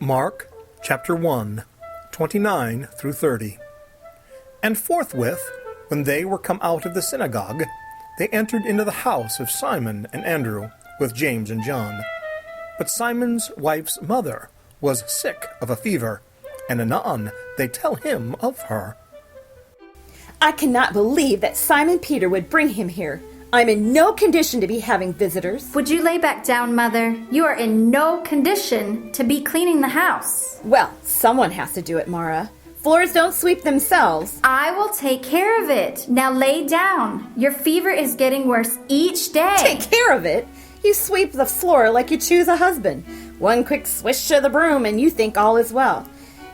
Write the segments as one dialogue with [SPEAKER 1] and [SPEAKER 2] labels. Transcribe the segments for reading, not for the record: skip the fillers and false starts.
[SPEAKER 1] Mark chapter 1, 29 through 30. And forthwith, when they were come out of the synagogue, they entered into the house of Simon and Andrew, with James and John. But Simon's wife's mother was sick of a fever, and anon they tell him of her.
[SPEAKER 2] I cannot believe that Simon Peter would bring him here. I'm in no condition to be having visitors.
[SPEAKER 3] Would you lay back down, Mother? You are in no condition to be cleaning the house.
[SPEAKER 2] Well, someone has to do it, Mara. Floors don't sweep themselves.
[SPEAKER 3] I will take care of it. Now lay down. Your fever is getting worse each day.
[SPEAKER 2] Take care of it? You sweep the floor like you choose a husband. One quick swish of the broom and you think all is well.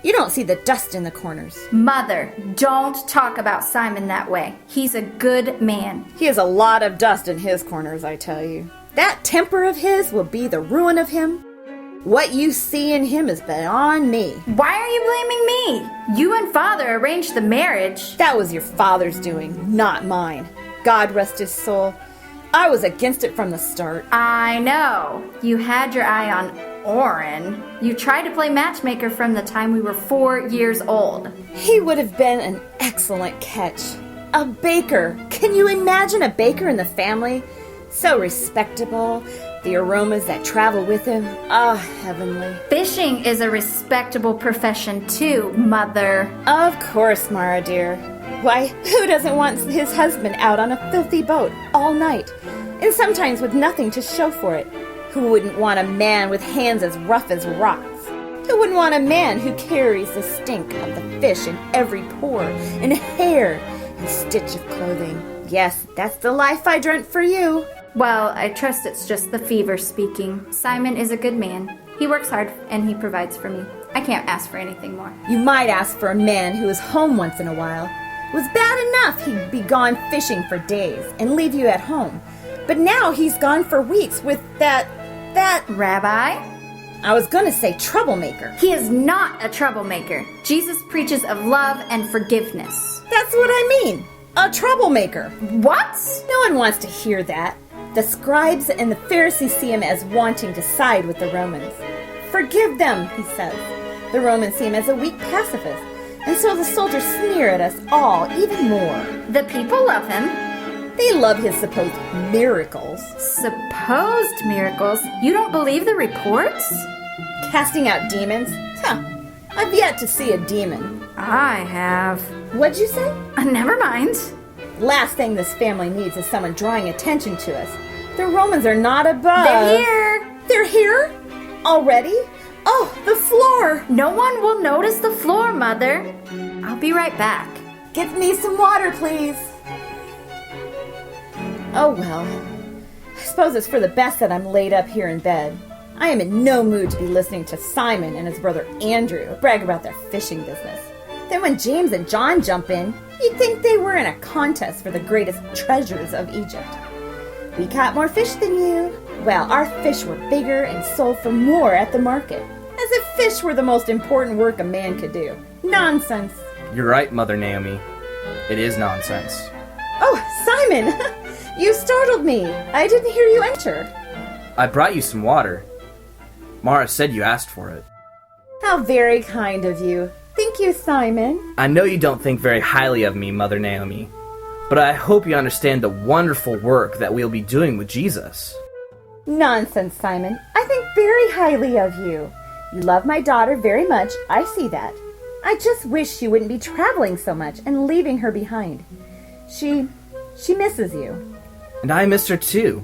[SPEAKER 2] You don't see the dust in the corners.
[SPEAKER 3] Mother, don't talk about Simon that way. He's a good man.
[SPEAKER 2] He has a lot of dust in his corners, I tell you. That temper of his will be the ruin of him. What you see in him is beyond me.
[SPEAKER 3] Why are you blaming me? You and Father arranged the marriage.
[SPEAKER 2] That was your father's doing, not mine. God rest his soul. I was against it from the start.
[SPEAKER 3] I know. You had your eye on Orrin. You tried to play matchmaker from the time we were 4 years old.
[SPEAKER 2] He would have been an excellent catch. A baker. Can you imagine a baker in the family? So respectable. The aromas that travel with him. Ah, heavenly.
[SPEAKER 3] Fishing is a respectable profession too, Mother.
[SPEAKER 2] Of course, Mara dear. Why, who doesn't want his husband out on a filthy boat all night? And sometimes with nothing to show for it. Who wouldn't want a man with hands as rough as rocks? Who wouldn't want a man who carries the stink of the fish in every pore, and hair, and stitch of clothing? Yes, that's the life I dreamt for you.
[SPEAKER 3] Well, I trust it's just the fever speaking. Simon is a good man. He works hard, and he provides for me. I can't ask for anything more.
[SPEAKER 2] You might ask for a man who is home once in a while. It was bad enough he'd be gone fishing for days and leave you at home. But now he's gone for weeks with that...
[SPEAKER 3] Rabbi?
[SPEAKER 2] I was going to say troublemaker.
[SPEAKER 3] He is not a troublemaker. Jesus preaches of love and forgiveness.
[SPEAKER 2] That's what I mean. A troublemaker.
[SPEAKER 3] What?
[SPEAKER 2] No one wants to hear that. The scribes and the Pharisees see him as wanting to side with the Romans. Forgive them, he says. The Romans see him as a weak pacifist. And so the soldiers sneer at us all even more.
[SPEAKER 3] The people love him.
[SPEAKER 2] They love his supposed miracles.
[SPEAKER 3] Supposed miracles? You don't believe the reports?
[SPEAKER 2] Casting out demons? Huh. I've yet to see a demon.
[SPEAKER 3] I have.
[SPEAKER 2] What'd you say?
[SPEAKER 3] Never mind.
[SPEAKER 2] Last thing this family needs is someone drawing attention to us. The Romans are not above.
[SPEAKER 3] They're here.
[SPEAKER 2] They're here? Already? Oh, the floor.
[SPEAKER 3] No one will notice the floor, Mother. I'll be right back.
[SPEAKER 2] Get me some water, please. Oh, well. I suppose it's for the best that I'm laid up here in bed. I am in no mood to be listening to Simon and his brother Andrew brag about their fishing business. Then when James and John jump in, you'd think they were in a contest for the greatest treasures of Egypt. We caught more fish than you. Well, our fish were bigger and sold for more at the market. As if fish were the most important work a man could do. Nonsense.
[SPEAKER 4] You're right, Mother Naomi. It is nonsense.
[SPEAKER 2] Oh, Simon! You startled me. I didn't hear you enter.
[SPEAKER 4] I brought you some water. Mara said you asked for it.
[SPEAKER 2] How very kind of you. Thank you, Simon.
[SPEAKER 4] I know you don't think very highly of me, Mother Naomi, but I hope you understand the wonderful work that we'll be doing with Jesus.
[SPEAKER 2] Nonsense, Simon. I think very highly of you. You love my daughter very much. I see that. I just wish you wouldn't be traveling so much and leaving her behind. She misses you.
[SPEAKER 4] And I miss her too.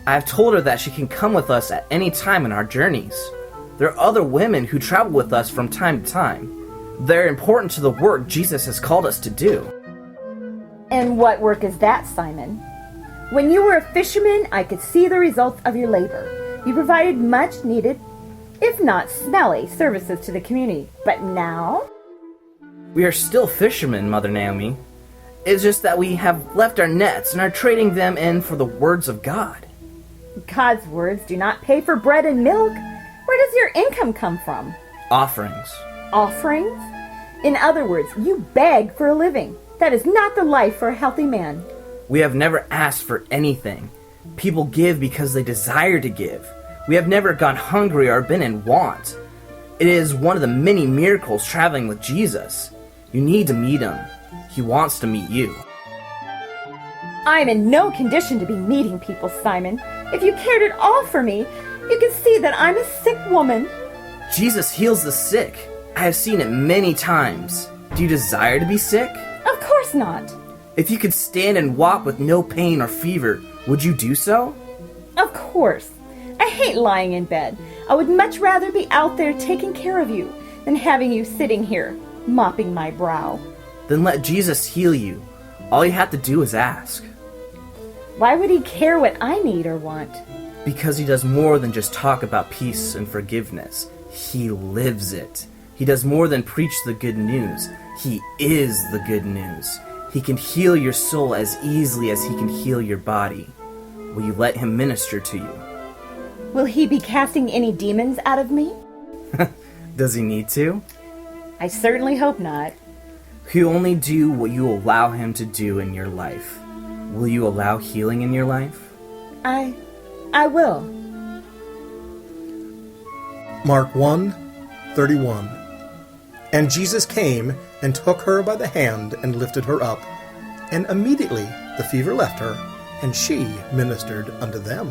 [SPEAKER 4] I have told her that she can come with us at any time in our journeys. There are other women who travel with us from time to time. They're important to the work Jesus has called us to do.
[SPEAKER 2] And what work is that, Simon? When you were a fisherman, I could see the results of your labor. You provided much needed, if not smelly, services to the community. But now?
[SPEAKER 4] We are still fishermen, Mother Naomi. It's just that we have left our nets and are trading them in for the words of God.
[SPEAKER 2] God's words do not pay for bread and milk. Where does your income come from?
[SPEAKER 4] Offerings.
[SPEAKER 2] Offerings? In other words, you beg for a living. That is not the life for a healthy man.
[SPEAKER 4] We have never asked for anything. People give because they desire to give. We have never gone hungry or been in want. It is one of the many miracles traveling with Jesus. You need to meet him. He wants to meet you.
[SPEAKER 2] I am in no condition to be meeting people, Simon. If you cared at all for me, you can see that I'm a sick woman.
[SPEAKER 4] Jesus heals the sick. I have seen it many times. Do you desire to be sick?
[SPEAKER 2] Of course not.
[SPEAKER 4] If you could stand and walk with no pain or fever, would you do so?
[SPEAKER 2] Of course. I hate lying in bed. I would much rather be out there taking care of you than having you sitting here, mopping my brow.
[SPEAKER 4] Then let Jesus heal you. All you have to do is ask.
[SPEAKER 2] Why would he care what I need or want?
[SPEAKER 4] Because he does more than just talk about peace and forgiveness. He lives it. He does more than preach the good news. He is the good news. He can heal your soul as easily as he can heal your body. Will you let him minister to you?
[SPEAKER 2] Will he be casting any demons out of me?
[SPEAKER 4] Does he need to?
[SPEAKER 2] I certainly hope not.
[SPEAKER 4] He'll only do what you allow him to do in your life. Will you allow healing in your life?
[SPEAKER 2] I will.
[SPEAKER 1] Mark 1:31. And Jesus came and took her by the hand and lifted her up. And immediately the fever left her, and she ministered unto them.